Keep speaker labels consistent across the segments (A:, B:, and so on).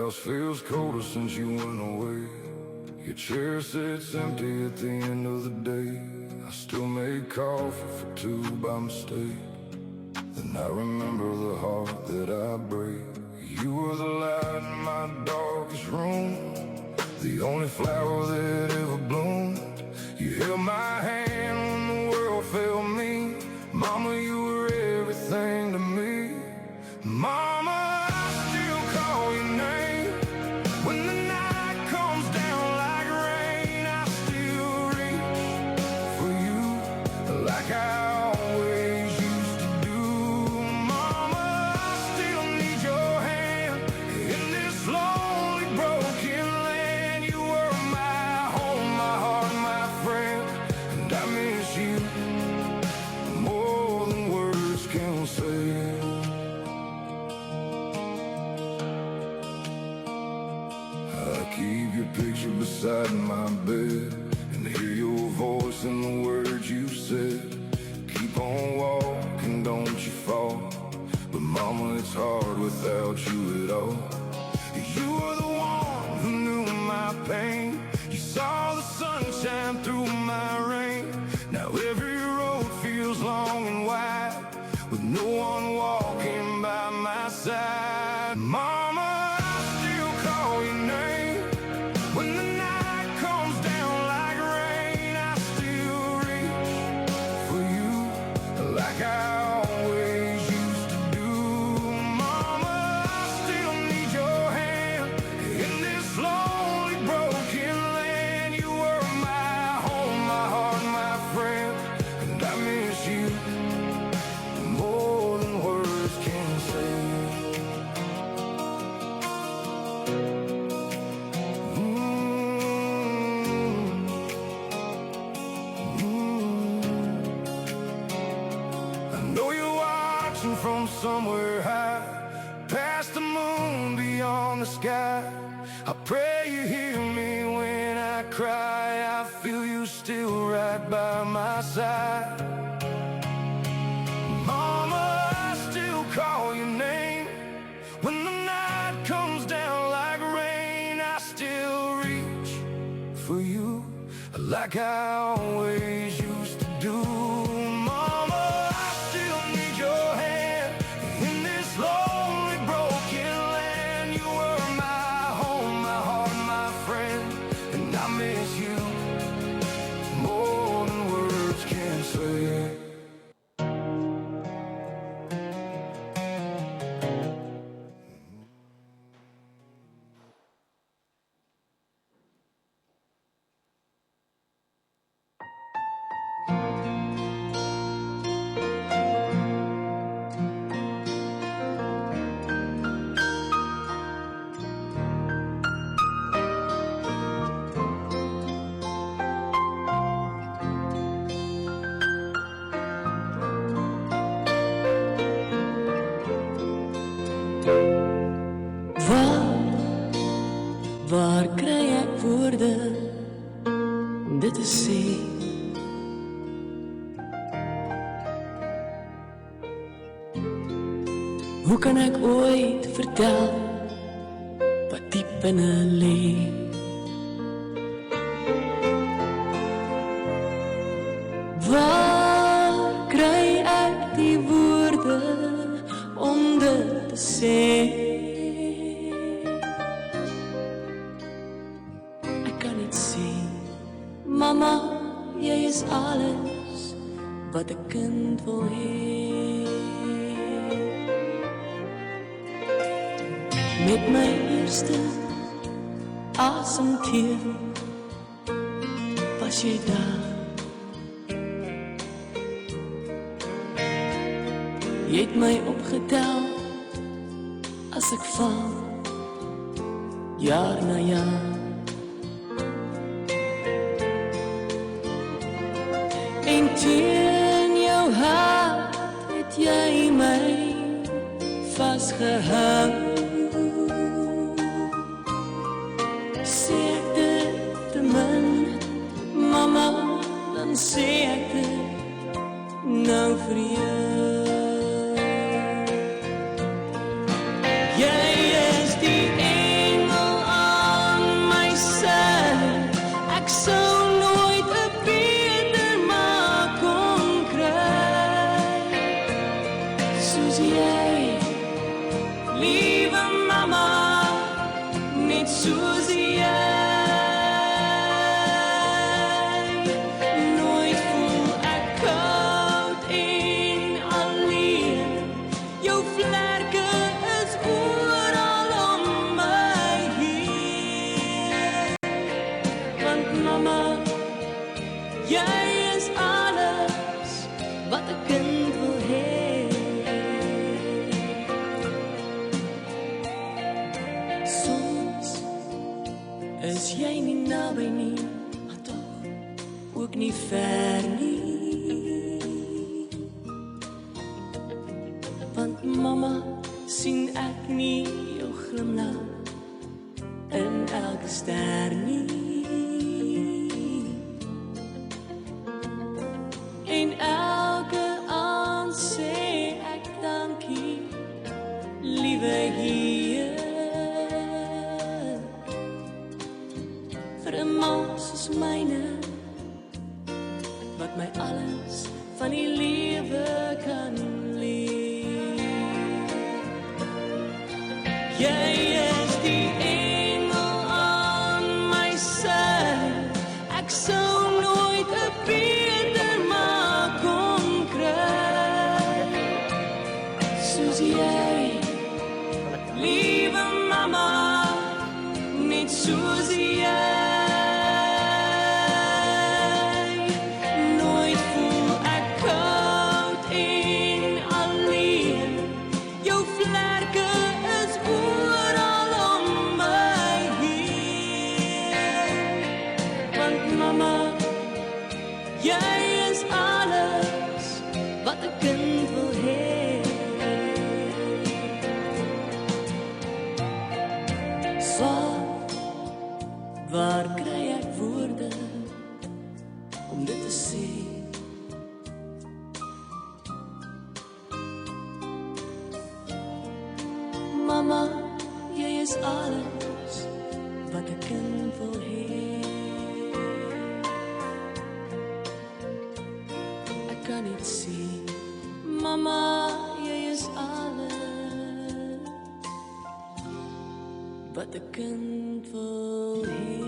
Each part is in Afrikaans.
A: house feels colder since you went away. Your chair sits empty at the end of the day. I still make coffee for two by mistake. Then I remember the heart that I break. You were the light in my darkest room, the only flower that ever bloomed. You held my hand when the world failed me. Mama, you were everything to me. Mama, I still call your name. When the night comes down like rain, I still reach for you like I always used to do. Mama, I still need your hand in this lonely, broken land. You were my home, my heart, my friend, and I miss you more than words can say. Keep your picture beside my bed and hear your voice in the words you said. Keep on walking, don't you fall. But mama, it's hard without you at all. You were the one who knew my pain. You saw the sunshine through my rain. Now every road feels long and wide, with no one walking by my side. Mama, I still call your name. When the night comes down like rain, I still reach for you like I always used to do. Mama, I still need your hand in this lonely, broken land. You were my home, my heart, my friend, and I miss you more than words can say. From somewhere high, past the moon, beyond the sky, I pray you hear me when I cry. I feel you still right by my side. Mama, I still call your name. When the night comes down like rain, I still reach for you like I always used to do. Mama, I still need your hand in this lonely, broken land. You were my home, my heart, my friend, and I miss you more than words can say.
B: Waar kry ek woorde om dit te sê? Hoe kan ek ooit vertel wat diep binne lê? Waar kry ek die woorde om dit te sê? Mama, jy is alles wat 'n kind wil hê. Met my eerste asemteug was jy daar. Jy het my opgetel as ek val, jaar na jaar. En teen jou hart het jy my vasgehou. Sê ek dit te min, mama, dan sê ek dit nou vir jou. Jy is die een soos jy, liewe mama, net soos jy. Nooit voel ek koud en alleen, jou vlerke is oral om my heen. Want mama, jy is alles wat 'n kind wil hê. Soms is jy nie naby nie, maar tog ook nie ver nie. Want mama, sien ek nie jou glimlag in elke ster nie. En elke aand sê ek dankie, liewe Heer, vir 'n ma soos myne, wat my alles van die lewe kan leer. Jy is die engel aan my sy, ek sou nooit 'n beter ma kon kry. Soos jy, liewe mama, net soos jy. Nooit voel ek koud en alleen, jou vlerke is oral om my heen. Want mama, jy is alles wat 'n kind wil hê. Waar kry ek woorde om dit te sê? Mama, jy is alles wat 'n kind wil hê. Ek kan niet sien, mama, jy is alles wat 'n kind wil hê.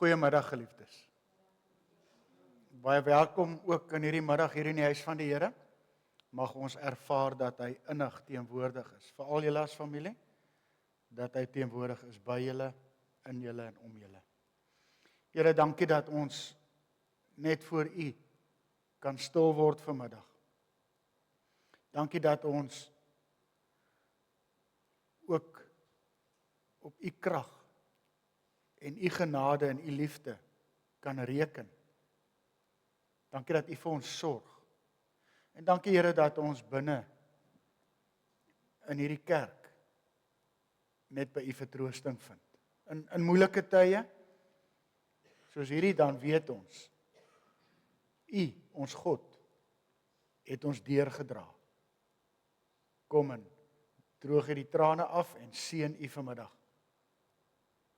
C: Goeiemiddag geliefdes. Baie welkom ook in hierdie middag hier in die huis van die Here. Mag ons ervaar dat hy innig teenwoordig is, veral julle as familie, dat hy teenwoordig is by julle, in julle en om julle. Here, dankie dat ons net voor u kan stil word vanmiddag. Dankie dat ons ook op u krag en u genade en u liefde kan reken. Dankie dat u vir ons sorg. En dankie Here dat ons binne in hierdie kerk net by u vertroosting vind. In moeilike tye, soos hierdie, dan weet ons, u, ons God, het ons deurgedra. Kom en droog die trane af en seën u vanmiddag.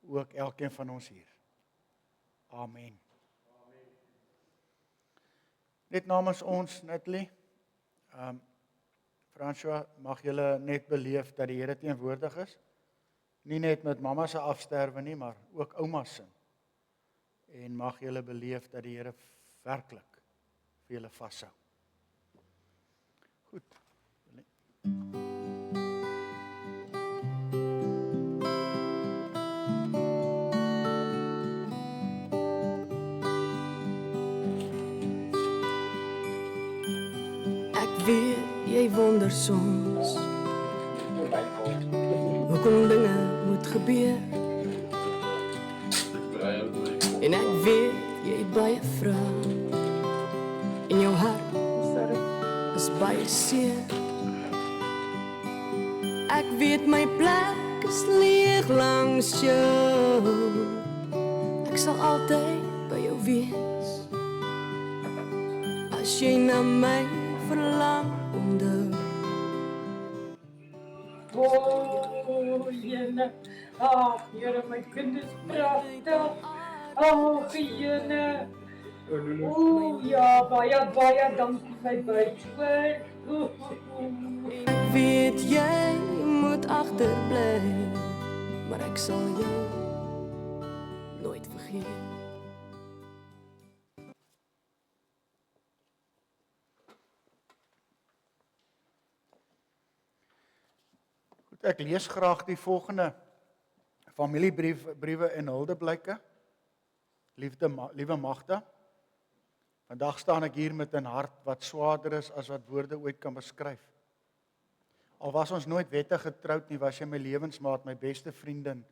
C: Ook elkeen van ons hier. Amen. Net namens ons, Natalie, François, mag julle net beleef dat die Here teenwoordig is. Nie net met mamma se afsterwe nie, maar ook ouma se. En mag julle beleef dat die Here werklik vir julle vashou. Goed.
B: Weet jy wonder soms hoekom dinge moet gebeur. En ek weet jy baie vrae en jou hart is baie seer. Ek weet my plek is leeg langs jou. Ek sal altyd by jou wees as jy na my verlang onthou.
D: Jene. Ag, Here, my kind is pragtig. Ag, Jene. Oeh, ja, baie dankie my buitskoor.
B: Ek weet jy moet agterbly, maar ek sal jou nooit vergeet.
C: Goed, ek lees graag die volgende familiebriewe en huldeblyke. Liewe Magda, vandag staan ek hier met 'n hart wat swaarder is as wat woorde ooit kan beskryf. Al was ons nooit wettig getroud nie, was jy my lewensmaat, my beste vriendin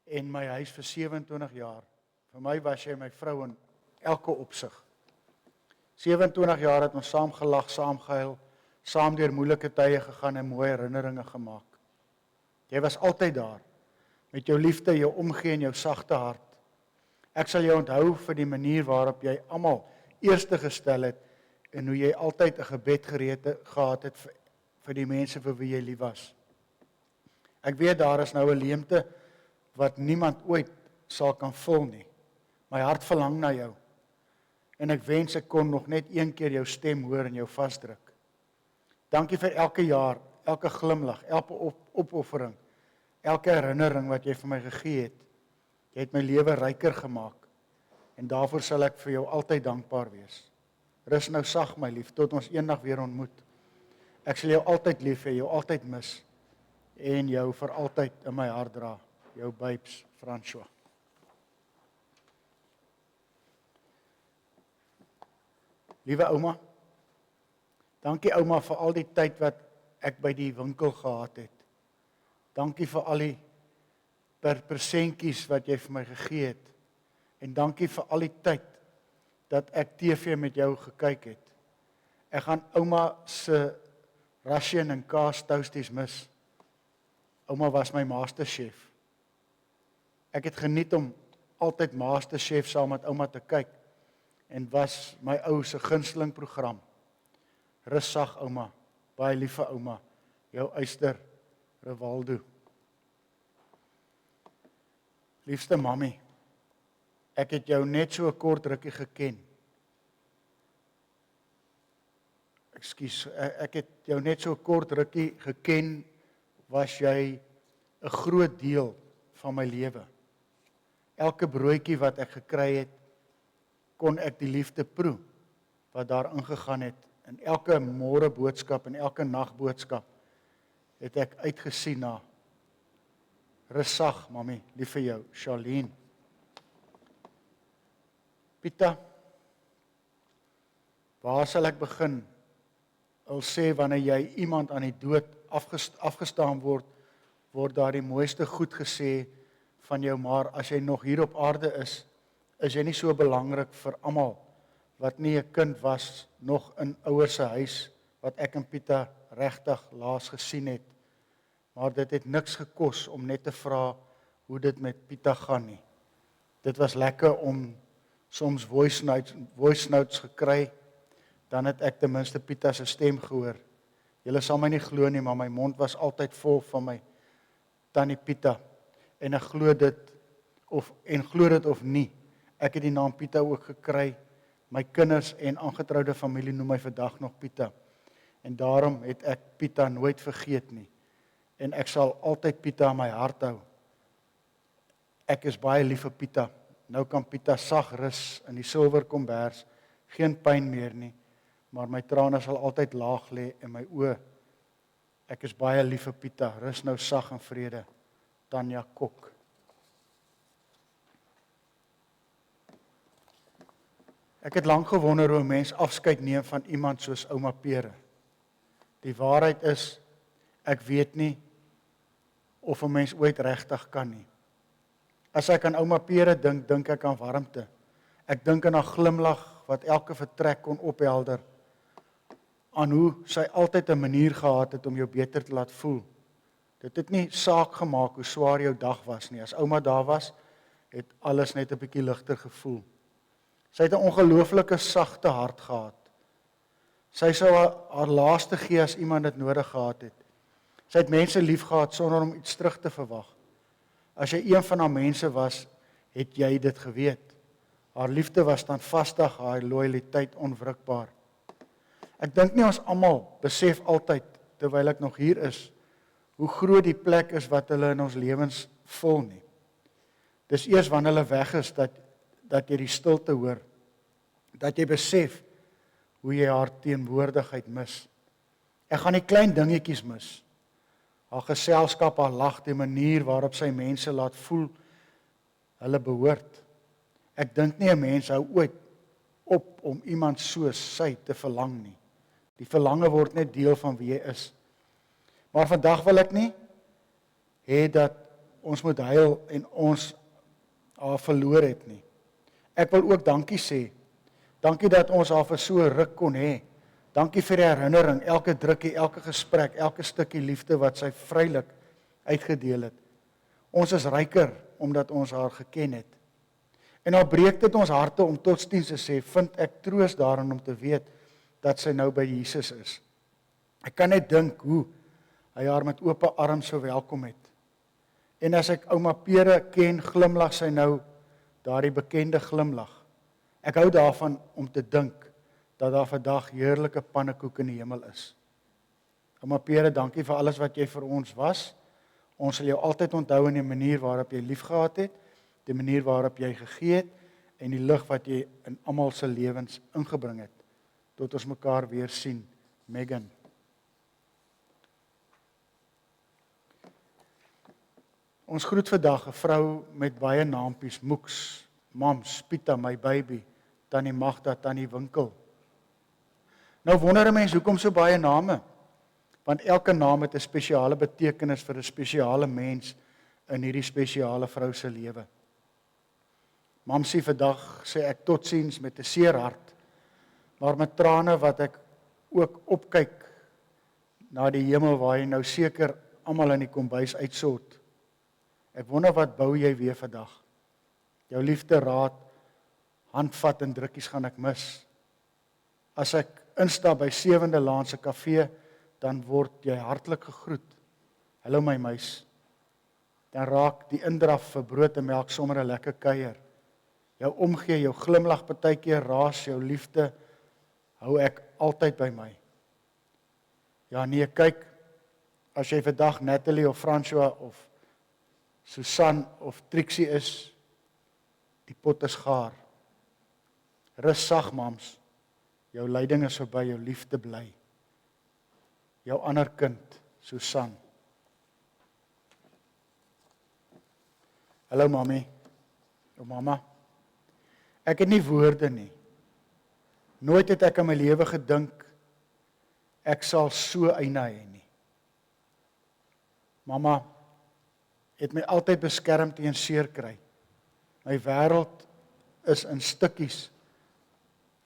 C: en my huis vir 27 jaar. Vir my was jy my vrou in elke opsig. 27 jaar het ons saam gelag, saam gehuil, saam deur moeilike tye gegaan en mooi herinneringe gemaak. Jy was altyd daar, met jou liefde, jou omgee en jou sagte hart. Ek sal jou onthou vir die manier waarop jy almal eerste gestel het en hoe jy altyd 'n gebed gereed gehad het vir die mense vir wie jy lief was. Ek weet daar is nou 'n leemte wat niemand ooit sal kan vul nie. My hart verlang na jou en ek wens ek kon nog net een keer jou stem hoor en jou vasdruk. Dankie vir elke jaar, elke glimlag, elke opoffering, elke herinnering wat jy vir my gegee het. Jy het my lewe ryker gemaak en daarvoor sal ek vir jou altyd dankbaar wees. Rus nou sag my lief tot ons eendag weer ontmoet. Ek sal jou altyd lief hê, jou altyd mis en jou vir altyd in my hart dra. Jou babes, François. Liewe ouma, dankie ouma vir al die tyd wat ek by die winkel gehad het. Dankie vir al die persentjies wat jy vir my gegee het. En dankie vir al die tyd dat ek TV met jou gekyk het. Ek gaan ouma se ration en kaas toasties mis. Ouma was my masterchef. Ek het geniet om altyd masterchef saam met ouma te kyk en was my ou se gunsteling program. Rus sag ouma, baie liewe ouma, jou Eyster Rivaldo. Liefste mami, ek het jou net so 'n kort rukkie geken. Ek het jou net so 'n kort rukkie geken, was jy 'n groot deel van my lewe. Elke broodjie wat ek gekry het, kon ek die liefde proe wat daar ingegaan het. In elke môre boodskap en elke nag boodskap het ek uitgesien na Rusag, mami, lief vir jou, Charlene. Pieter, waar sal ek begin? Wil sê wanneer jy iemand aan die dood afgestaan word daar die mooiste goed gesê van jou, maar as jy nog hier op aarde is jy nie so belangrik vir almal wat nie 'n kind was nog in ouers se huis wat ek en Pieter regtig laas gesien het. Maar dit het niks gekos om net te vra hoe dit met Pieter gaan nie. Dit was lekker om soms voice notes gekry, dan het ek ten minste Pieter se stem gehoor. Julle sal my nie glo nie, maar my mond was altyd vol van my tannie Pieter. En ek glo dit of nie. Ek het die naam Pieter ook gekry. My kinders en aangetroude familie noem my vandag nog Pieter. En daarom het ek Pieter nooit vergeet nie. En ek sal altyd Pieter in my hart hou. Ek is baie lief vir Pieter. Nou kan Pieter sag rus in die silwer kombers, geen pyn meer nie, maar my trane sal altyd laag lê in my oë. Ek is baie lief vir Pieter. Rus nou sag in vrede. Tanya Kok. Ek het lank gewonder hoe 'n mens afskeid neem van iemand soos ouma Pere. Die waarheid is, ek weet nie of 'n mens ooit regtig kan nie. As ek aan ouma Pere dink ek aan warmte. Ek dink aan haar glimlag wat elke vertrek kon ophelder. Aan hoe sy altyd 'n manier gehad het om jou beter te laat voel. Dit het nie saak gemaak hoe swaar jou dag was nie. As ouma daar was, het alles net 'n bietjie ligter gevoel. Sy het 'n ongelooflike sagte hart gehad. Sy sou haar laaste gee as iemand dit nodig gehad het. Sy het mense liefgehad sonder om iets terug te verwag. As jy een van haar mense was, het jy dit geweet. Haar liefde was standvastig, haar loyaliteit onwrikbaar. Ek dink nie ons almal besef altyd, terwyl ek nog hier is, hoe groot die plek is wat hulle in ons lewens vul nie. Dis eers wanneer hulle weg is, dat jy die stilte hoor, dat jy besef, hoe jy haar teenwoordigheid mis. Ek gaan die klein dingetjies mis. Haar geselskap, haar lag, die manier waarop sy mense laat voel, hulle behoort. Ek dink nie 'n mens hou ooit op om iemand soos sy te verlang nie. Die verlange word net deel van wie jy is. Maar vandag wil ek nie hê dat ons moet huil en ons haar verloor het nie. Ek wil ook dankie sê. Dankie dat ons haar vir so 'n ruk kon hê. Dankie vir die herinnering, elke drukkie, elke gesprek, elke stukkie liefde wat sy vrylik uitgedeel het. Ons is ryker omdat ons haar geken het. En al breek dit ons harte om totsiens te sê, vind ek troos daarin om te weet dat sy nou by Jesus is. Ek kan net dink hoe hy haar met oop arms so welkom het. En as ek ouma Pere ken, glimlag sy nou daardie bekende glimlag. Ek hou daarvan om te dink dat daar vandag heerlike pannekoek in die hemel is. Ouma Pere, dankie vir alles wat jy vir ons was. Ons sal jou altyd onthou in die manier waarop jy liefgehad het, die manier waarop jy gegee het en die lig wat jy in almal se lewens ingebring het. Tot ons mekaar weer sien. Megan. Ons groet vandag 'n vrou met baie naampies, Moeks, Mams, Pieter, my baby, Tannie Magda, Tannie Winkel. Nou wonder 'n mens hoekom so baie name? Want elke naam het 'n spesiale betekenis vir 'n spesiale mens in hierdie spesiale vrou se lewe. Mamsie, vandag sê ek totsiens met 'n seer hart, maar met trane wat ek ook opkyk na die hemel waar jy nou seker almal in die kombuis uitsort. Ek wonder wat bou jy weer vandag? Jou liefde, raad, handvat en drukkies gaan ek mis. As ek instap by 7de Laan se kafee, dan word jy hartlik gegroet. Hallo my muis. Dan raak die indraf vir brood en melk sommer 'n lekker kuier. Jou omgee, jou glimlag partykeer raas, jou liefde hou ek altyd by my. Ja nee, kyk, as jy vandag Natalie of François of Susan of Trixie is, die pot is gaar. Rus sag, mams. Jou lyding is verby, jou liefde bly. Jou ander kind, Susan. Hallo mami. Jou mamma. Ek het nie woorde nie. Nooit het ek in my lewe gedink ek sal so eina hê nie. Mamma het my altyd beskerm teen seer kry. My wêreld is in stukkies,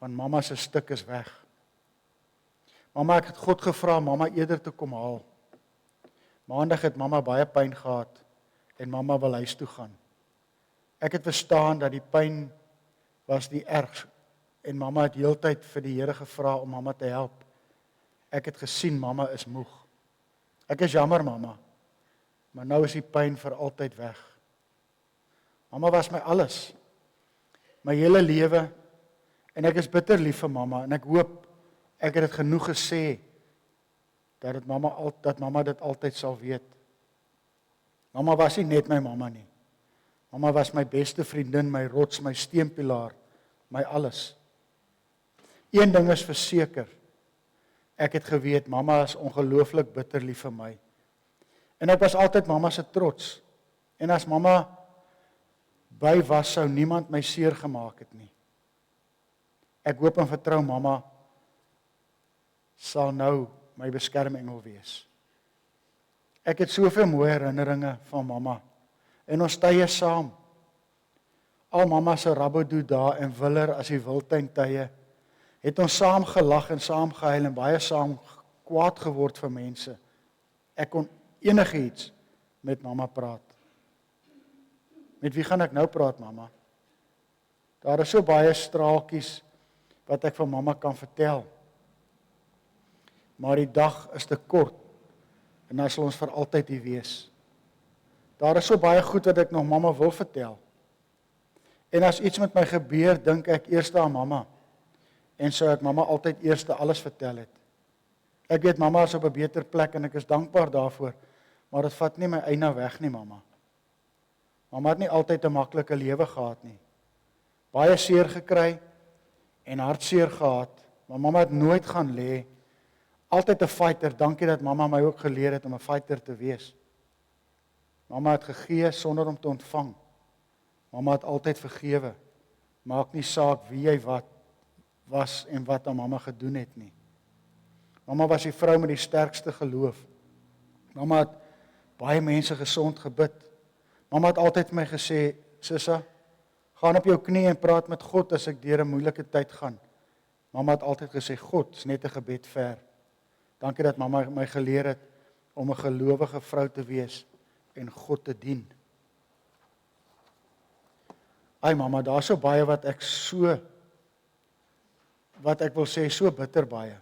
C: want mamma se stuk is weg. Mamma, ek het God gevra om mamma eerder te kom haal. Maandag het mamma baie pyn gehad en mamma wil huis toe gaan. Ek het verstaan dat die pyn was die erg en mamma het heeltyd vir die Here gevra om mamma te help. Ek het gesien mamma is moeg. Ek is jammer mamma, maar nou is die pyn vir altyd weg. Mamma was my alles, my hele lewe, en ek is bitter lief vir mamma en ek hoop ek het dit genoeg gesê dat mamma dit altyd sal weet. Mamma was nie net my mamma nie. Mamma was my beste vriendin, my rots, my steunpilaar, my alles. Een ding is verseker. Ek het geweet mamma is ongelooflik bitter lief vir my. En ek was altyd mamma se trots. En as mamma by was, sou niemand my seer gemaak het nie. Ek hoop en vertrou mamma sal nou my beskermengel wees. Ek het soveel mooi herinneringe van mamma en ons tye saam. Al mamma se rabodoe dae en willer as die wildtuin tye, het ons saam gelag en saam gehuil en baie saam kwaad geword vir mense. Ek kon enigiets met mamma praat. Met wie gaan ek nou praat, mamma? Daar is so baie straaltjies wat ek vir mamma kan vertel. Maar die dag is te kort en dan sal ons vir altyd hier wees. Daar is so baie goed wat ek nog mamma wil vertel. En as iets met my gebeur, dink ek eers aan mamma. En sou ek mamma altyd eers alles vertel het. Ek weet mamma is op 'n beter plek en ek is dankbaar daarvoor, maar dit vat nie my eina weg nie, mamma. Mamma het nie altyd 'n maklike lewe gehad nie. Baie seer gekry en hartseer gehad, maar mamma het nooit gaan lê. Altyd 'n fighter. Dankie dat mamma my ook geleer het om 'n fighter te wees. Mamma het gegee sonder om te ontvang. Mamma het altyd vergewe. Maak nie saak wie jy wat was en wat aan mamma gedoen het nie. Mamma was die vrou met die sterkste geloof. Mamma het baie mense gesond gebid. Mamma het altyd vir my gesê, Sissa, gaan op jou knie en praat met God as ek deur 'n moeilike tyd gaan. Mamma het altyd gesê, God is net 'n gebed ver. Dankie dat mamma my geleer het om 'n gelowige vrou te wees en God te dien. Ai mamma, daar's so baie wat ek wil sê, so bitter baie.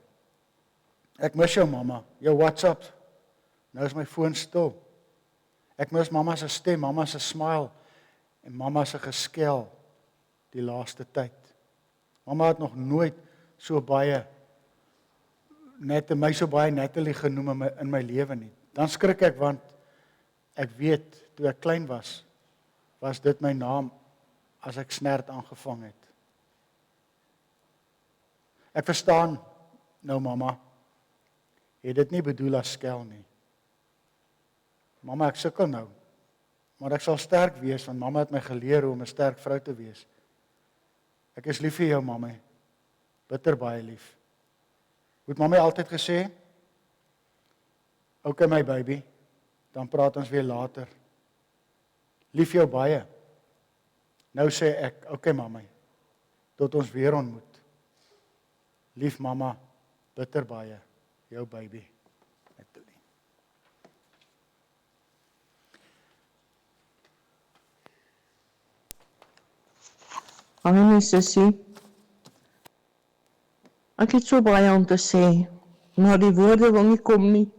C: Ek mis jou mamma, jou WhatsApp. Nou is my foon stil. Ek mis mamma se stem, mamma se smile en mamma se geskel die laaste tyd. Mamma het nog nooit so baie my so baie Natalie genoem in my lewe nie. Dan skrik ek want ek weet toe ek klein was dit my naam as ek snert aangevang het. Ek verstaan nou mamma, het dit nie bedoel as skel nie. Mamma, ek sukkel nou, maar ek sal sterk wees want mamma het my geleer hoe om 'n sterk vrou te wees. Ek is lief vir jou mamma, bitter baie lief. Hoe het mamma altyd gesê? Okay my baby, dan praat ons weer later. Lief jou baie. Nou sê ek, okay mamma, tot ons weer ontmoet. Lief mamma, bitter baie, jou baby. Natalie.
E: Annie sussie, ek het so baie om te sê, maar die woorde wil nie kom nie.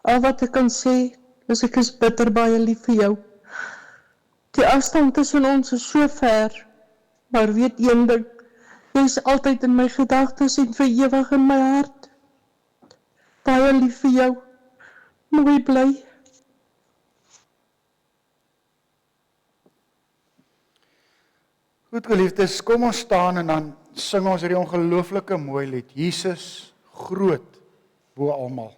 E: Al wat ek kan sê, is ek is bitter baie lief vir jou. Die afstand tussen ons is so ver, maar weet een ding, jy is altyd in my gedagtes en vir ewig in my hart. Baie lief vir jou, mooi bly.
C: Goed geliefdes, kom ons staan en dan sing ons hierdie ongelooflike mooi lied, Jesus groot bo almal.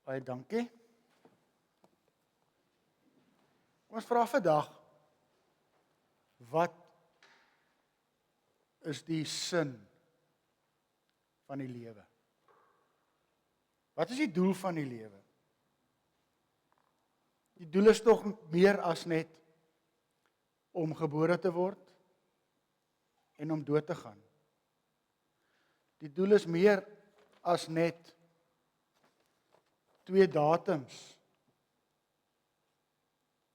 C: Baie dankie. Ons vra vandag, wat is die sin van die lewe? Wat is die doel van die lewe? Die doel is tog meer as net om gebore te word, en om dood te gaan. Die doel is meer as net 2 datums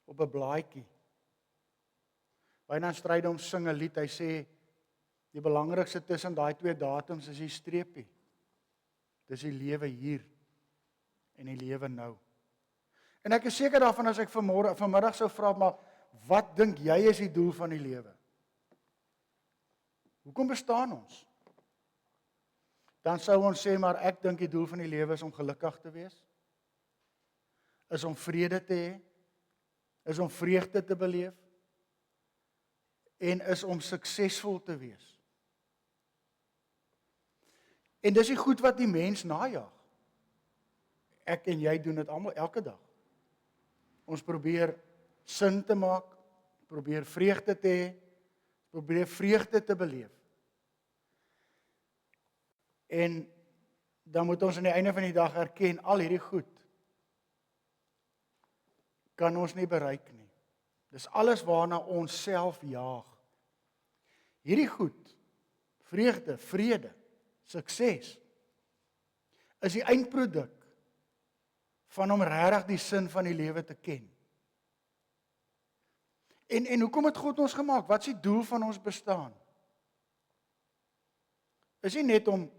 C: op 'n blaadjie. Wynand Strydom sing 'n lied, hy sê die belangrikste tussen daai 2 datums is die streepie. Dis die lewe hier en die lewe nou. En ek is seker daarvan as ek vanmiddag sou vra, maar wat dink jy is die doel van die lewe? Hoekom bestaan ons? Dan sou ons sê, maar ek dink die doel van die lewe is om gelukkig te wees, is om vrede te hê, is om vreugde te beleef, en is om suksesvol te wees. En dis die goed wat die mens najag. Ek en jy doen dit almal elke dag. Ons probeer sin te maak, probeer vreugde te hê, probeer vreugde te beleef. En dan moet ons aan die einde van die dag erken, al hierdie goed kan ons nie bereik nie. Dis alles waarna ons self jaag. Hierdie goed, vreugde, vrede, sukses, is die eindproduk van om regtig die sin van die lewe te ken. En hoekom het God ons gemaak? Wat is die doel van ons bestaan? Is nie net om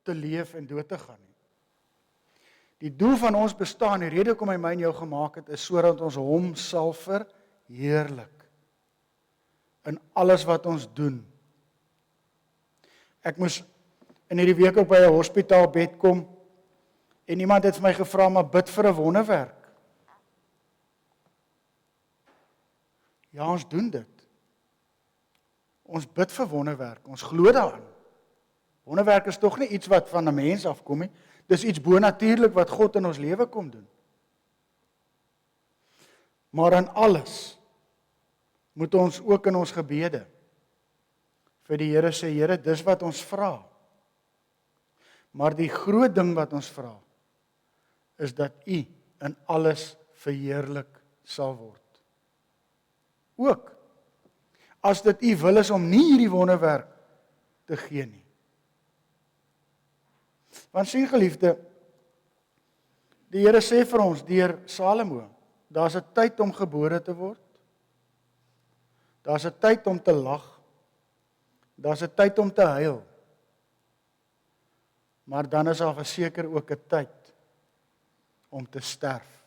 C: te leef en dood te gaan nie. Die doel van ons bestaan, die rede hoekom hy my en jou gemaak het, is sodat ons hom sal verheerlik in alles wat ons doen. Ek moes in hierdie week ook by 'n hospitaalbed kom en iemand het vir my gevra, maar bid vir 'n wonderwerk. Ja, ons doen dit. Ons bid vir wonderwerk, ons glo daaraan. Wonderwerk is tog nie iets wat van 'n mens afkom nie. Dis iets bonatuurlik wat God in ons lewe kom doen. Maar in alles moet ons ook in ons gebede vir die Here sê, Here, dis wat ons vra. Maar die groot ding wat ons vra, is dat U in alles verheerlik sal word. Ook, as dit U wil is om nie hierdie wonderwerk te gee nie. Want sien geliefde, die Here sê vir ons deur Salomo, daar's 'n tyd om gebore te word, daar's 'n tyd om te lag, daar's 'n tyd om te huil, maar dan is daar verseker ook 'n tyd om te sterf.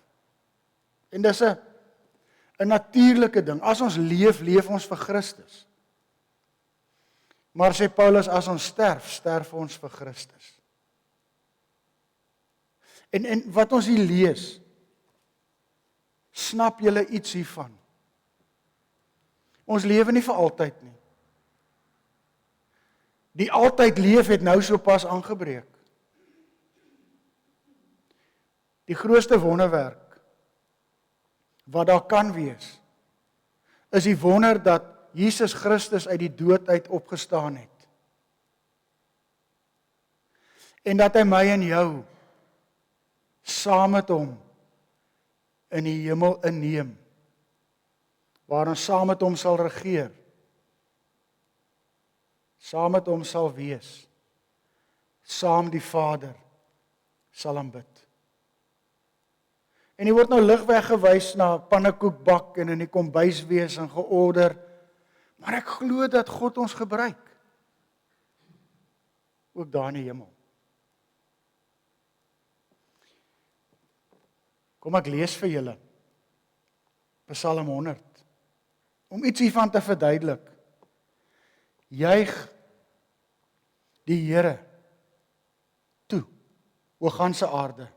C: En dis 'n natuurlike ding. As ons leef, leef ons vir Christus. Maar sê Paulus, as ons sterf, sterf ons vir Christus. En wat ons hier lees, snap julle iets hiervan? Ons lewe nie vir altyd nie. Die altyd leef het nou so pas aangebreek. Die grootste wonderwerk wat daar kan wees, is die wonder dat Jesus Christus uit die dood uit opgestaan het. En dat hy my en jou saam met hom in die hemel inneem, waar ons saam met hom sal regeer, saam met hom sal wees, saam die Vader sal aanbid. En hy word nou ligweg gewys na pannekoekbak en in die kombuis wees en georder, maar ek glo dat God ons gebruik, ook daar in die hemel. Kom ek lees vir julle Psalm 100, om iets hiervan te verduidelik. Juig die Here toe, o ganse aarde.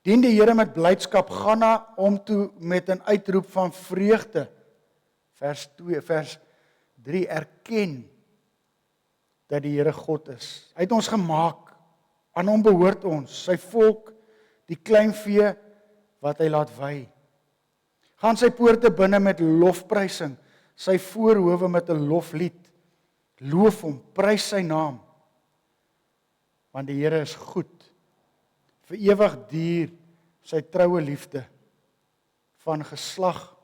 C: Dien die Here met blydskap, gaan na hom toe met 'n uitroep van vreugde. Vers 3, erken dat die Here God is. Hy het ons gemaak, aan hom behoort ons, sy volk, die klein vee wat hy laat wei. Gaan sy poorte binne met lofprysing, sy voorhowe met 'n loflied. Loof hom, prys sy naam, want die Here is goed. Vir ewig duur sy troue liefde, van geslag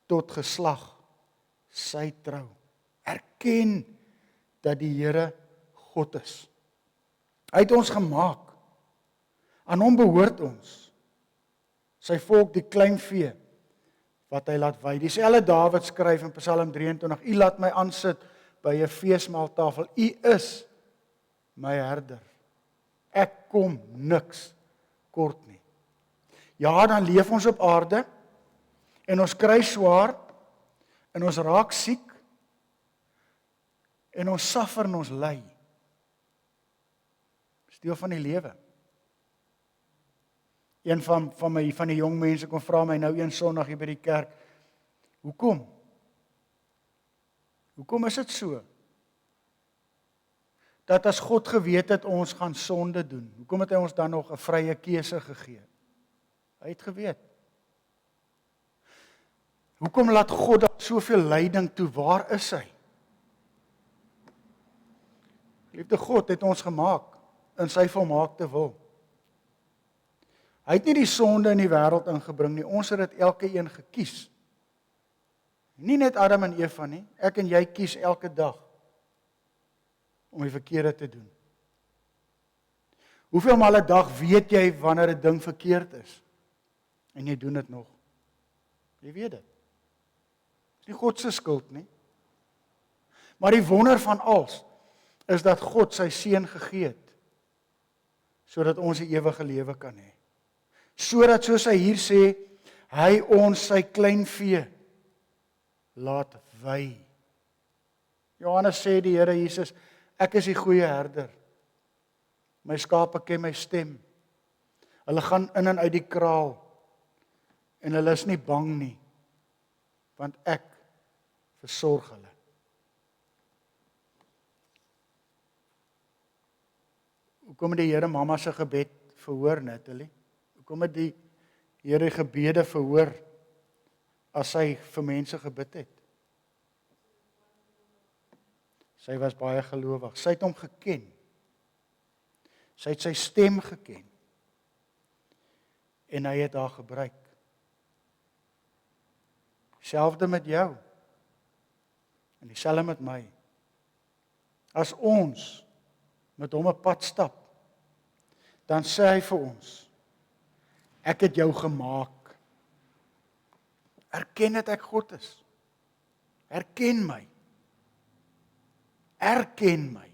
C: tot geslag, sy trou. erken dat die Here God is. Hy het ons gemaak. Aan hom behoort ons. Sy volk die klein vee wat hy laat wei. Dieselfde Dawid skryf in Psalm 23, U laat my aansit by 'n feesmaaltafel. U is my herder. Ek kom niks kort nie. Ja, dan leef ons op aarde en ons kry swaar en ons raak siek en ons suffer en ons ly. Dis deel van die lewe. Een van die jong mense kom vra my nou een Sondag hier by die kerk, hoekom? Hoekom is dit so? Dat as God geweet het ons gaan sonde doen, hoekom het hy ons dan nog 'n vrye keuse gegee? Hy het geweet. Hoekom laat God dan soveel lyding toe? Waar is hy? Liefde God het ons gemaak in sy volmaakte wil. Hy het nie die sonde in die wêreld ingebring nie, ons het dit elke een gekies. Nie net Adam en Eva nie, ek en jy kies elke dag om die verkeerde te doen. Hoeveel male 'n dag weet jy wanneer 'n ding verkeerd is? En jy doen dit nog. Jy weet dit. Dis nie God se skuld nie. Maar die wonder van alles is dat God sy seun gegee het sodat ons die ewige lewe kan hê. Sodat soos hy hier sê, hy ons sy klein vee laat wei. Johannes sê die Here Jesus, ek is die goeie herder. My skape ken my stem. Hulle gaan in en uit die kraal en hulle is nie bang nie, want ek versorg hulle. Hoekom het die Here mamma se gebed verhoor, Natalie? Hoekom het die Here gebede verhoor as sy vir mense gebid het? Sy was baie gelowig. Sy het hom geken. Sy het sy stem geken. En hy het haar gebruik. Selfde met jou. En dieselfde met my. As ons met hom 'n pad stap, dan sê hy vir ons, ek het jou gemaak. Erken dat ek God is. Erken my. Erken my.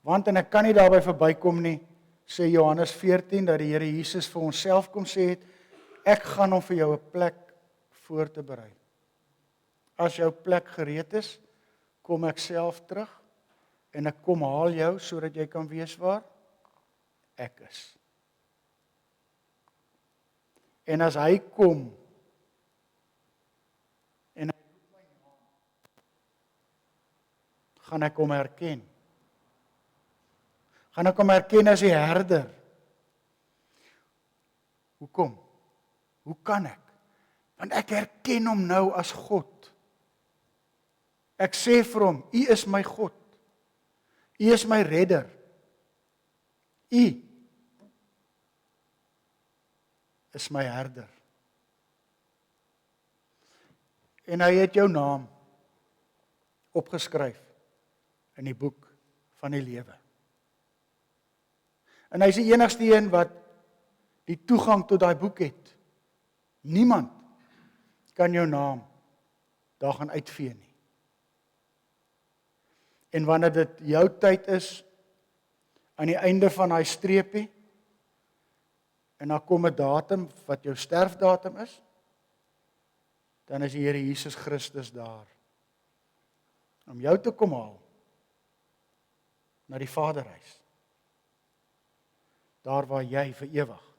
C: Want, en ek kan nie daarby verbykom nie, sê Johannes 14, dat die Here Jesus vir onsself kom sê het, ek gaan hom vir jou 'n plek voor te berei. As jou plek gereed is, kom ek self terug, en ek kom haal jou, sodat jy kan weet waar ek is. En as hy kom, en hy roep my naam, gaan ek hom herken. Gaan ek hom herken as die herder. Hoekom? Hoe kan ek? Want ek herken hom nou as God. Ek sê vir hom, U is my God. U is my redder. U is my herder. En hy het jou naam opgeskryf in die boek van die lewe. En hy is die enigste een wat die toegang tot daai boek het. Niemand kan jou naam daar gaan uitvee nie. En wanneer dit jou tyd is, aan die einde van daai streepie, en dan kom 'n datum wat jou sterfdatum is, dan is die Here Jesus Christus daar om jou te kom haal na die Vaderhuis. Daar waar jy vir ewig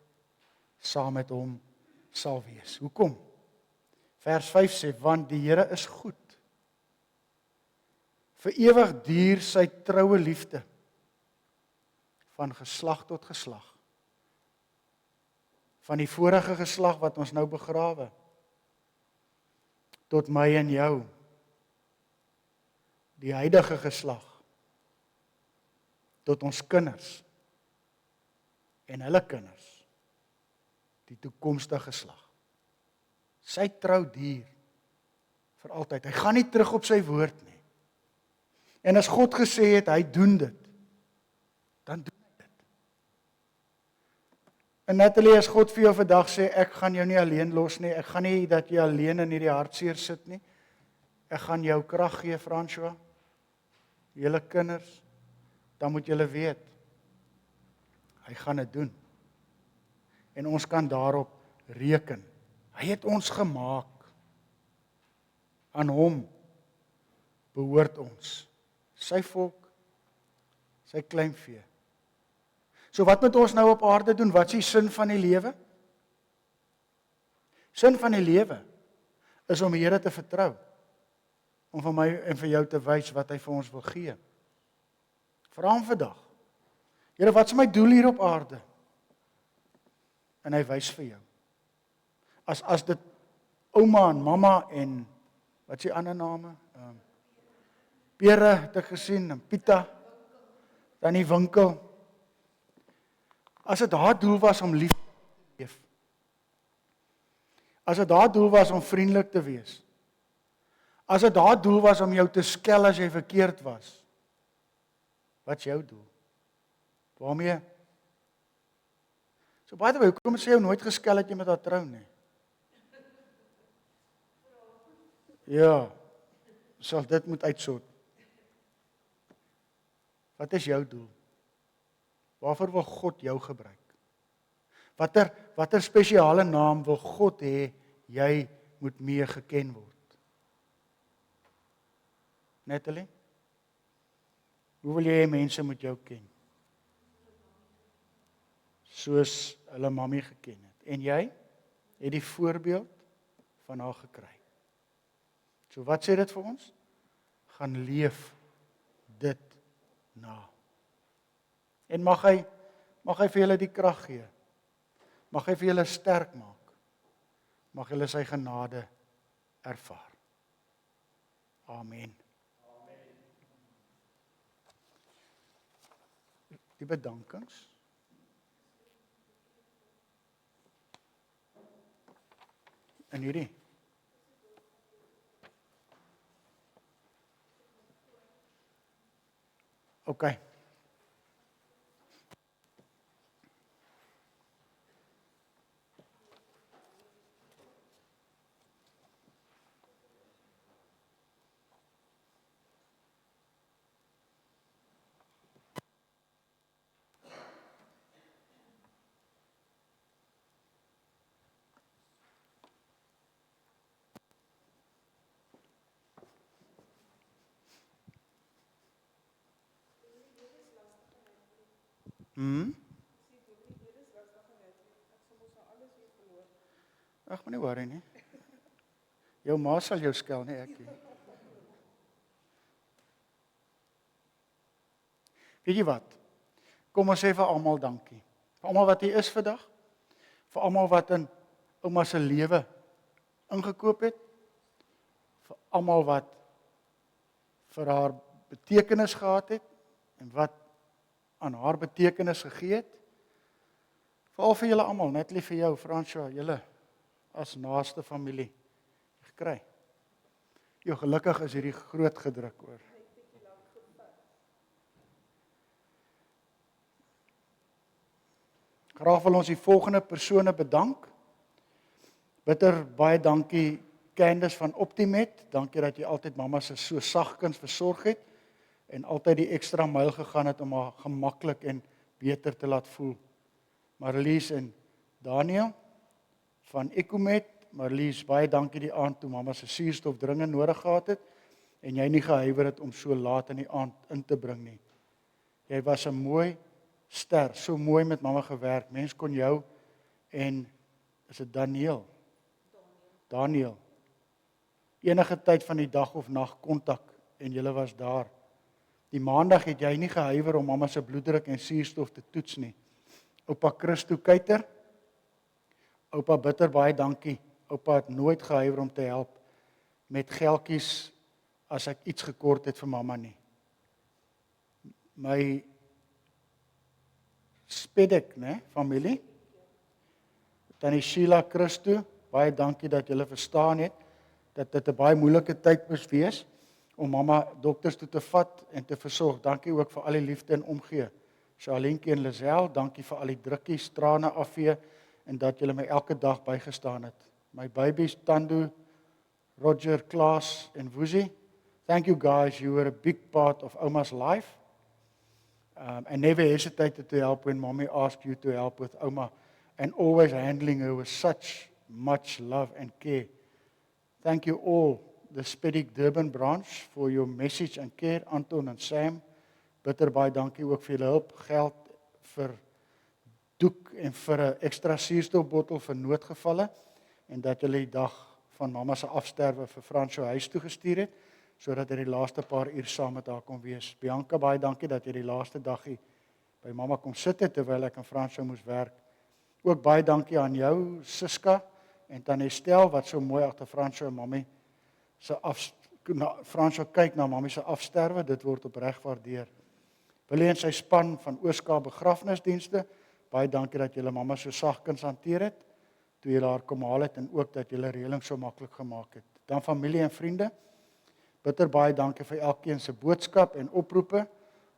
C: saam met hom sal wees. Hoekom? Vers 5 sê, want die Here is goed. Vir ewig duur sy troue liefde van geslag tot geslag. Van die vorige geslag wat ons nou begrawe, tot my en jou, die huidige geslag, tot ons kinders, en hulle kinders, die toekomstige geslag. Sy trou duur vir altyd. Hy gaan nie terug op sy woord nie. En as God gesê het, hy doen dit, dan doen hy dit. En Natalie, as God vir jou vandag sê, ek gaan jou nie alleen los nie, ek gaan nie dat jy alleen in hierdie hartseer sit nie, ek gaan jou krag gee, François, julle kinders, dan moet julle weet, hy gaan dit doen. En ons kan daarop reken. Hy het ons gemaak. Aan hom behoort ons. Sy volk, sy kleinvee. So wat moet ons nou op aarde doen? Wat is die sin van die lewe? Sin van die lewe is om die Here te vertrou. Om vir my en vir jou te wys wat hy vir ons wil gee. Vra hom vandag. Here, wat is my doel hier op aarde? En hy wys vir jou. As dit ouma en mamma en wat is die ander name? Pere het ek gesien, en Pieter, dan die winkel. As dit haar doel was om lief te leef. As dit haar doel was om vriendelik te wees. As dit haar doel was om jou te skel as jy verkeerd was. Wat is jou doel? Waarmee? So by the way, hoekom sê jy nooit geskel het jy met haar trou nie? Ja, sal dit moet uitsort. Wat is jou doel? Waarvoor wil God jou gebruik? Watter spesiale naam wil God hê jy moet mee geken word? Natalie? Hoe wil jy hê mense moet jou ken? Soos hulle mammie geken het. En jy het die voorbeeld van haar gekry. So wat sê dit vir ons? Gaan leef dit na. En mag hy vir julle die krag gee. Mag hy vir julle sterk maak. Mag julle sy genade ervaar. Amen. Die bedankings. En hierdie. Okay. Ag, moenie worry nie. Jou ma sal jou skel, nie ek nie. Weet jy wat? Kom ons sê vir almal dankie. Vir almal wat hier is vandag. Vir almal wat in ouma se lewe ingekoop het. Vir almal wat vir haar betekenis gehad het en wat aan haar betekenis gegee het. Veral vir julle almal, net lief vir jou, François, julle as naaste familie gekry. Jou gelukkig is hierdie groot gedruk oor. Graag wil ons die volgende persone bedank. Bitter baie dankie Candice van Optimet. Dankie dat jy altyd mamma se so sagkens versorg het en altyd die ekstra myl gegaan het om haar gemaklik en beter te laat voel. Marlies en Daniel van Ecomet. Marlies, baie dankie die aand toe mamma se suurstof dringend nodig gehad het en jy nie gehuiwer het om so laat in die aand in te bring nie. Jy was 'n mooi ster, so mooi met mamma gewerk. Mens kon jou en is dit Daniel. Enige tyd van die dag of nag kontak en julle was daar. Die maandag het jy nie gehuiwer om mamma se bloeddruk en suurstof te toets nie. Oupa Christo Kuiter. Oupa bitter baie dankie. Oupa het nooit gehuiwer om te help met geldjies as ek iets gekort het vir mamma nie. My Spedek, né, familie. Tannie Sheila Christo, baie dankie dat julle verstaan het dat dit 'n baie moeilike tyd moes wees om mamma dokters toe te vat en te versorg. Dankie ook vir al die liefde en omgee. Charlentjie en Lisel, dankie vir al die drukkies, trane afvee en dat julle my elke dag bygestaan het. My babies, Tando, Roger, Klaas en Woesie, thank you guys, you were a big part of Oma's life. And never hesitated to help when mommy asked you to help with Oma, and always handling her with such much love and care. Thank you all, the Spedic Durban branch, for your message and care, Anton and Sam. Bitter baie dankie ook vir julle hulp, geld vir doek en vir 'n ekstra suurstofbottel vir noodgevalle en dat julle die dag van mamma se afsterwe vir Fransjo huis toe gestuur het sodat hy die laaste paar uur saam met haar kon wees. Bianca, baie dankie dat jy die laaste daggie by mamma kom sit het terwyl ek en Fransjo moes werk. Ook baie dankie aan jou, Siska, en Tannie Estel wat so mooi agter Fransjo en mammie se Fransjo kyk na mammie se afsterwe, dit word opreg waardeer. Willie en sy span van Ooskaap begrafnisdienste, baie dankie dat julle mamma so sagkens hanteer het toe julle haar kom haal het en ook dat julle reëling so maklik gemaak het. Dan familie en vriende, bitter baie dankie vir elkeen se boodskap en oproepe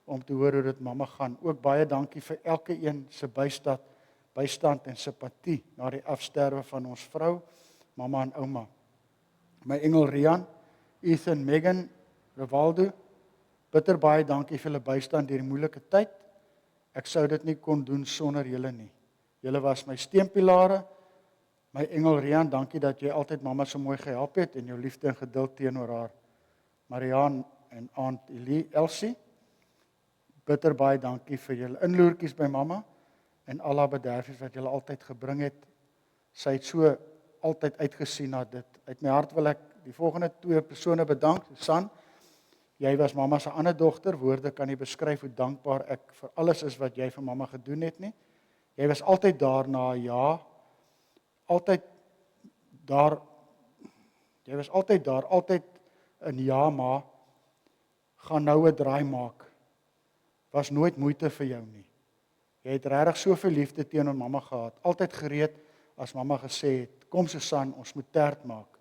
C: om te hoor hoe dit mamma gaan. Ook baie dankie vir elke een se bystand en simpatie na die afsterwe van ons vrou, mamma en ouma. My engel Rian, Ethan, Megan, Rivaldo, bitter baie dankie vir julle bystand deur die moeilike tyd. Ek sou dit nie kon doen sonder julle nie. Julle was my steunpilare. My engel Rian, dankie dat jy altyd mamma so mooi gehelp het en jou liefde en geduld teenoor haar. Marianne en Aunt Elsie, bitter baie dankie vir julle inloertjies by mamma en al haar bederfies wat julle altyd gebring het. Sy het so altyd uitgesien na dit. Uit my hart wil ek die volgende 2 persone bedank. Susan, jy was mamma se ander dogter, woorde kan nie beskryf hoe dankbaar ek vir alles is wat jy vir mamma gedoen het nie. Jy was altyd daar na ja, altyd daar, altyd in ja ma, gaan nou 'n draai maak, was nooit moeite vir jou nie. Jy het regtig soveel liefde teenoor mamma gehad, altyd gereed as mamma gesê het, kom Susan, ons moet tert maak.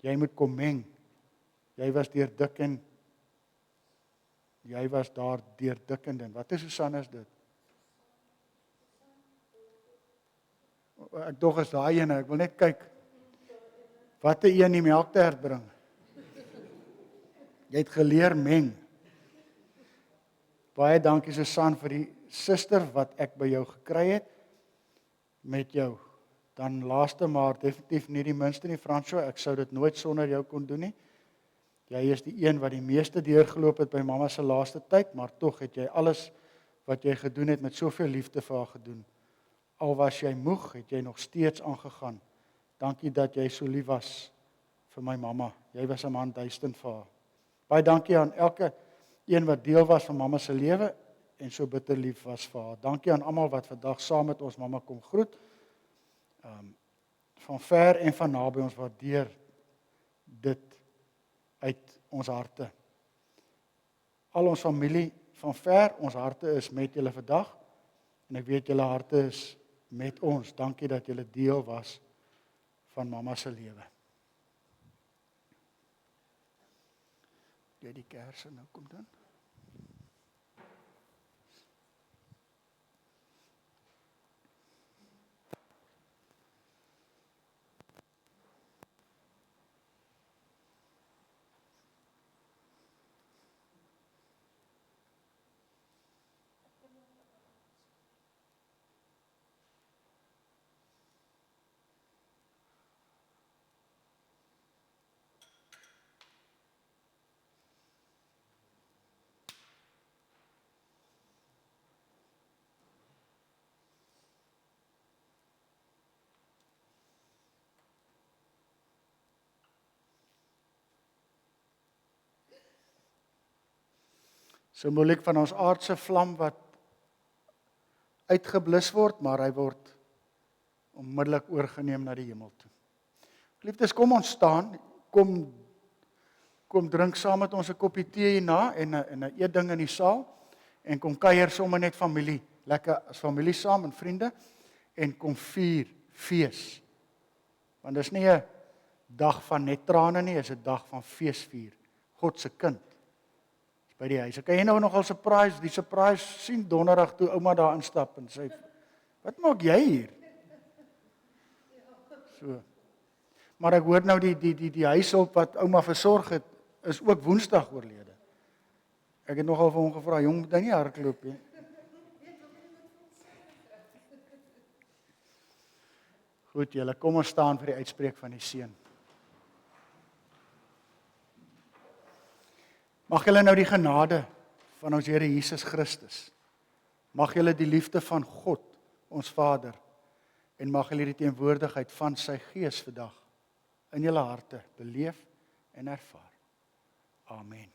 C: Jy moet kom meng. Jy was deur dik en jy was daar deur dik en dun. Wat is Susan is dit? Ek dog is daai ene, ek wil net kyk. Wat 'n een die melktert bring. Jy het geleer meng. Baie dankie Susan vir die suster wat ek by jou gekry het met jou. Dan laaste maar definitief nie die minste nie, Fransjo, ek sou dit nooit sonder jou kon doen nie. Jy is die een wat die meeste deurgeloop het by mamma se laaste tyd, maar tog het jy alles wat jy gedoen het met soveel liefde vir haar gedoen. Al was jy moeg, het jy nog steeds aangegaan. Dankie dat jy so lief was vir my mamma. Jy was 'n man duisend vir haar. Baie dankie aan elke een wat deel was van mamma se lewe en so bitter lief was vir haar. Dankie aan almal wat vandag saam met ons mamma kom groet. Van ver en van naby, ons waardeer dit uit ons harte. Al ons familie van ver, ons harte is met julle vandag en ek weet julle harte is met ons. Dankie dat julle deel was van mamma se lewe. Jy die kersse nou kom dan. Simboliek van ons aardse vlam wat uitgeblus word, maar hy word onmiddellik oorgeneem na die hemel toe. Geliefdes, kom ons staan, kom drink saam met ons 'n koppie tee hierna en 'n eetding in die saal en kom kuier sommer net familie, lekker as familie saam en vriende en kom vier fees. Want dis nie 'n dag van net trane nie, is 'n dag van feesvier. God se kind is by die huis. Kan jy nou nogal die surprise sien donderdag toe ouma daar instap en sê, wat maak jy hier? So. Maar ek hoor nou die huishulp wat ouma versorg het, is ook Woensdag oorlede. Ek het nogal vir hom gevra, jong, moet hy nie hardloop nie. Goed julle, kom ons staan vir die uitspreek van die seën. Mag julle nou die genade van ons Here Jesus Christus, mag julle die liefde van God, ons Vader, en mag julle die teenwoordigheid van sy Gees vandag in julle harte beleef en ervaar. Amen.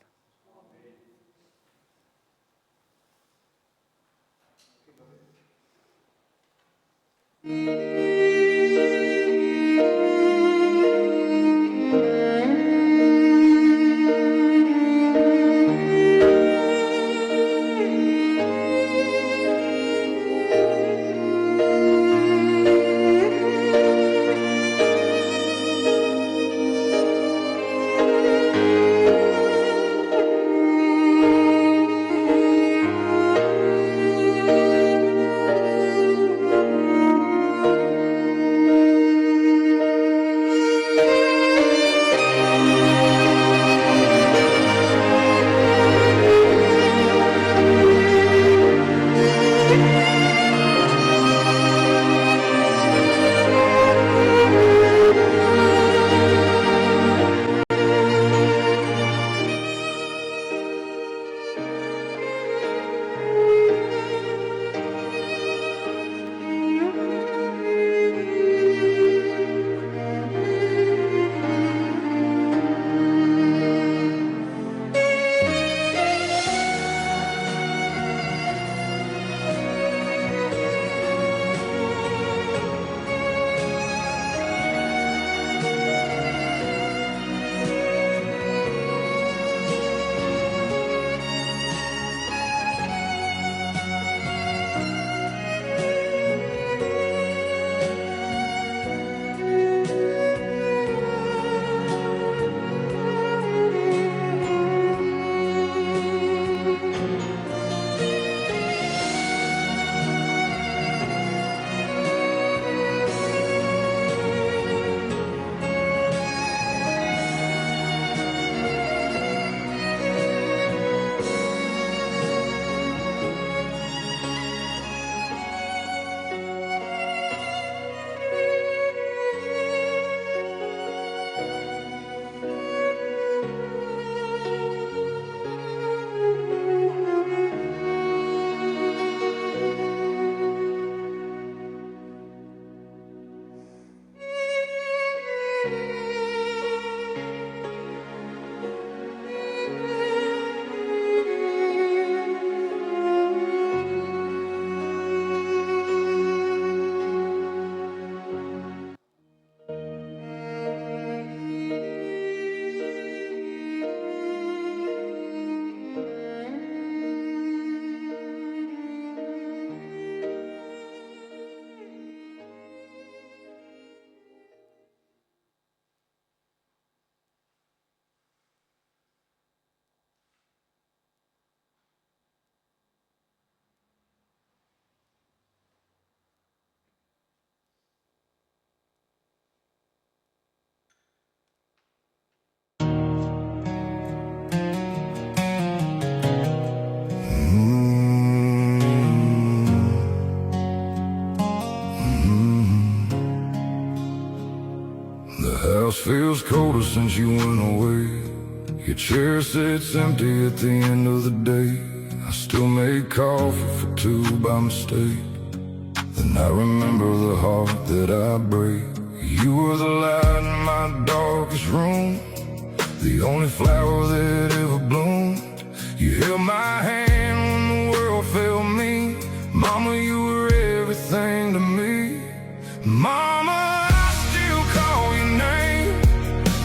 A: house feels colder since you went away. Your chair sits empty at the end of the day. I still make coffee for two by mistake. Then I remember the heart that I break. You were the light in my darkest room, the only flower that ever bloomed. You held my hand when the world failed me. Mama, you were everything to me. Mama, I still call your name.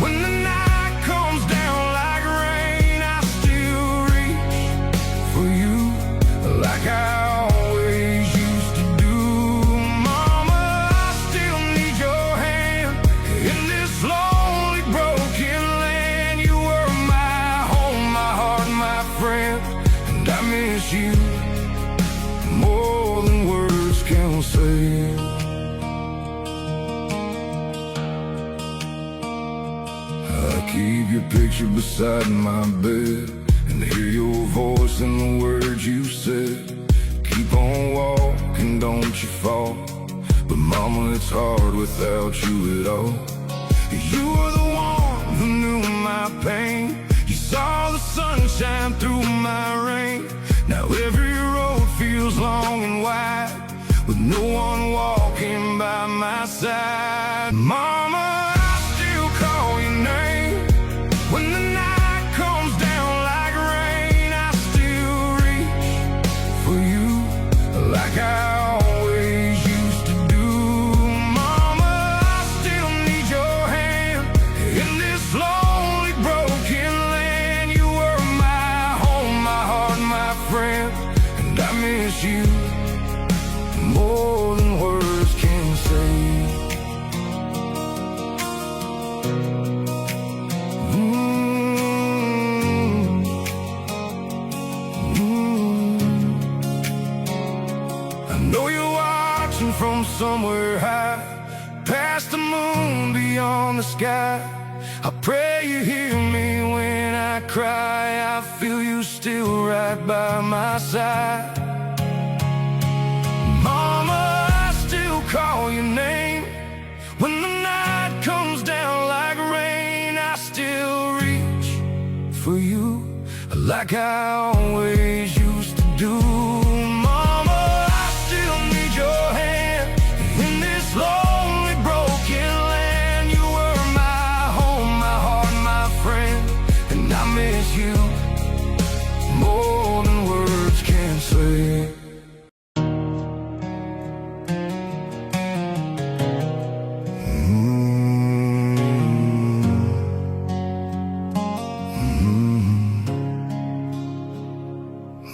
A: When the night comes down like rain, I still reach for you like I always used to do. Mama, I still need your hand in this lonely miss you more than words can say. I keep your picture beside my bed and hear your voice in the words you said. Keep on walking, don't you fall. But mama, it's hard without you at all. You were the one who knew my pain. You saw the sunshine through my rain. Now every road feels long and wide, with no one walking by my side. Mama, I still call your name. When the night comes down like rain, I still reach for you like I always used to do. Mama, I still need your hand in this lonely, broken land. You were my home, my heart, my friend, and I miss you more than words can say. I know you're watching from somewhere high, past the moon, beyond the sky. I pray you hear me when I cry. I feel you still right by my side. Mama, I still call your name. When the night comes down like rain, I still reach for you like I always used to do. Mama, I still need your hand in this lonely, broken land. You were my home, my heart, my friend, and I miss you more than words can say.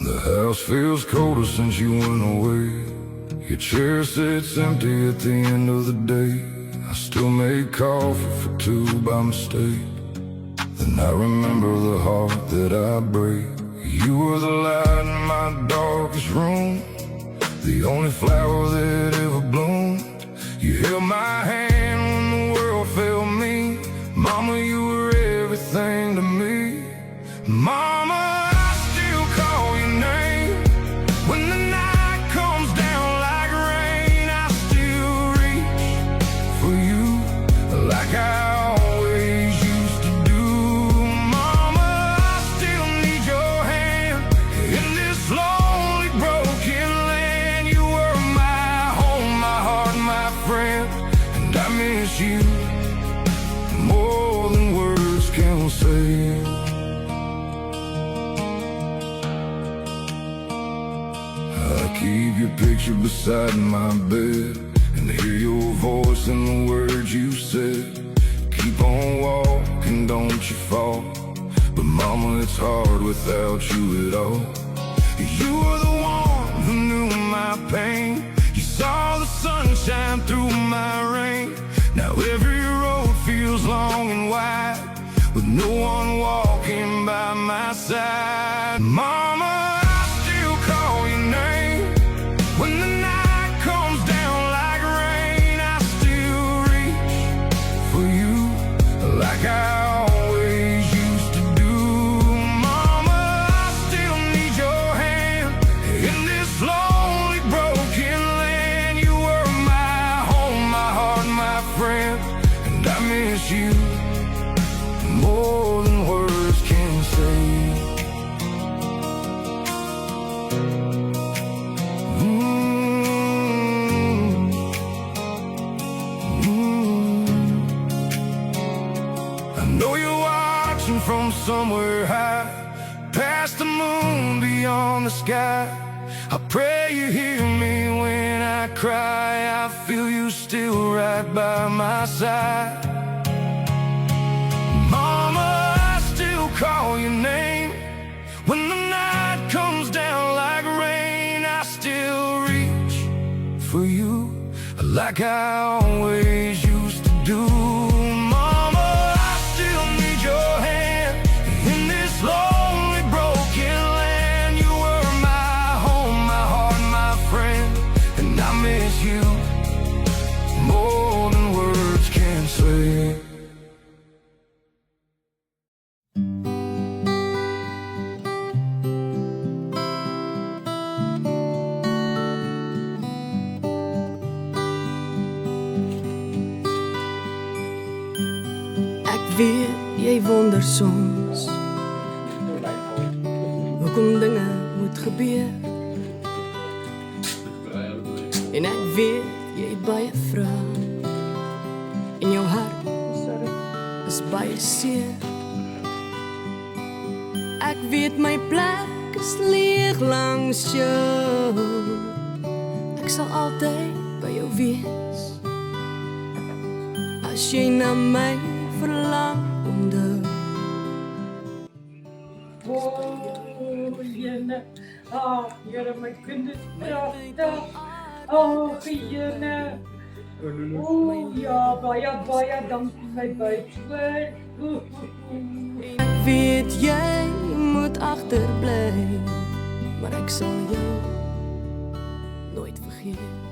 A: The house feels colder since you went away. Your chair sits empty at the end of the day. I still make coffee for two by mistake. Then I remember the heart that I break. You were the light in my darkest room, the only flower that ever bloomed. You held my hand when the world failed me. Mama, you were everything to me. Mama, I still call your name. When the night comes down like rain, I still reach for you like I always used to do. Mama, I still need your hand in this lonely, broken land. You were my home, my heart, my friend, and I miss you more than words can say. I keep your picture beside my bed and hear your voice in the words you said. Keep on walking, don't you fall. But mama, it's hard without you at all. You were the one who knew my pain. You saw the sunshine through my rain. Now every road feels long and wide, with no one walking by my side. Mama, I still call your name. When the night comes down like rain, I still reach for you like I always used to do. Mama, I still need your hand in this lonely, broken land. You were my home, my heart, my friend, and I miss you more than words can say. I know you're watching from somewhere high, past the moon, beyond the sky. I pray you hear me when I cry. I feel you still right by my side. Mama, I still call your name. When the night comes down like rain, I still reach for you like I always used to do. Mama, I still need your hand in this lonely, broken land. You were my
B: weet jy wonder soms hoekom dinge moet gebeur. En ek weet jy het baie vrae en jou hart is baie seer. Ek weet my plek is leeg langs jou. Ek sal altyd by jou wees. As jy na my verlang onthou.
D: Jene, ag, Here, my kind is pragtig. Ag, Jene. Ja, baie dankie my buitjie.
B: Ek weet jy moet agterbly, maar ek sal jou nooit vergeet.